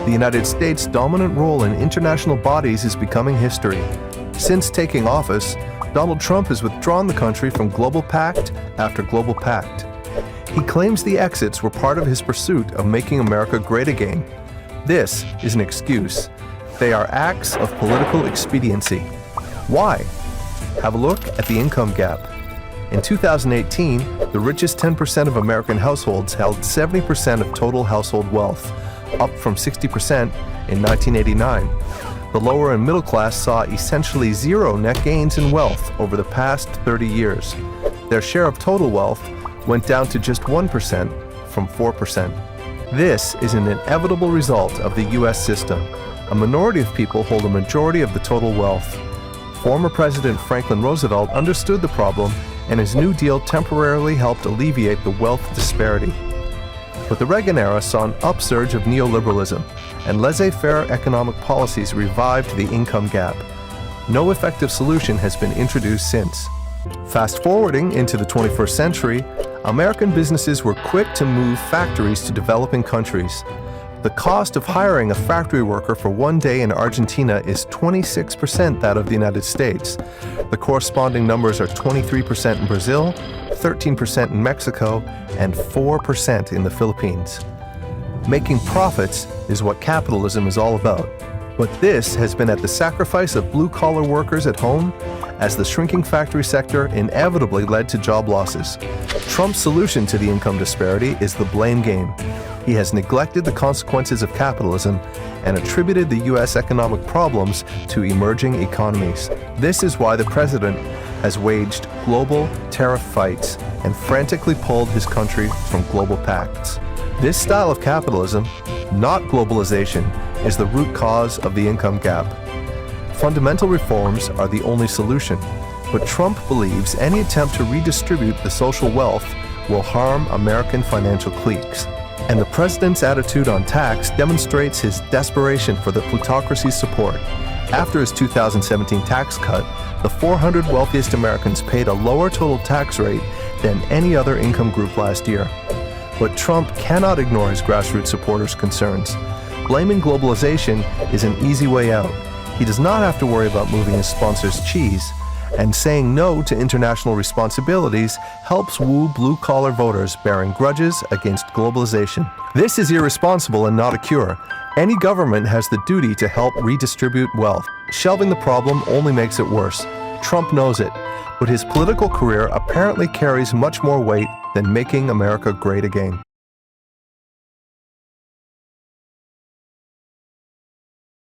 The United States' dominant role in international bodies is becoming history. Since taking office, Donald Trump has withdrawn the country from global pact after global pact. He claims the exits were part of his pursuit of making America great again. This is an excuse. They are acts of political expediency. Why? Have a look at the income gap. In 2018, the richest 10% of American households held 70% of total household wealth, up from 60% in 1989. The lower and middle class saw essentially zero net gains in wealth over the past 30 years. Their share of total wealth went down to just 1% from 4%. This is an inevitable result of the U.S. system. A minority of people hold a majority of the total wealth. Former President Franklin Roosevelt understood the problem, and his New Deal temporarily helped alleviate the wealth disparity. But the Reagan era saw an upsurge of neoliberalism, and laissez-faire economic policies revived the income gap. No effective solution has been introduced since. Fast forwarding into the 21st century, American businesses were quick to move factories to developing countries. The cost of hiring a factory worker for one day in Argentina is 26% that of the United States. The corresponding numbers are 23% in Brazil, 13% in Mexico, and 4% in the Philippines. Making profits is what capitalism is all about. But this has been at the sacrifice of blue-collar workers at home, as the shrinking factory sector inevitably led to job losses. Trump's solution to the income disparity is the blame game. He has neglected the consequences of capitalism and attributed the U.S. economic problems to emerging economies. This is why the president has waged global tariff fights and frantically pulled his country from global pacts. This style of capitalism, not globalization, is the root cause of the income gap. Fundamental reforms are the only solution, but Trump believes any attempt to redistribute the social wealth will harm American financial cliques. And the president's attitude on tax demonstrates his desperation for the plutocracy's support. After his 2017 tax cut, the 400 wealthiest Americans paid a lower total tax rate than any other income group last year. But Trump cannot ignore his grassroots supporters' concerns. Blaming globalization is an easy way out. He does not have to worry about moving his sponsors' cheese. And saying no to international responsibilities helps woo blue-collar voters bearing grudges against globalization. This is irresponsible and not a cure. Any government has the duty to help redistribute wealth. Shelving the problem only makes it worse. Trump knows it, but his political career apparently carries much more weight than making America great again.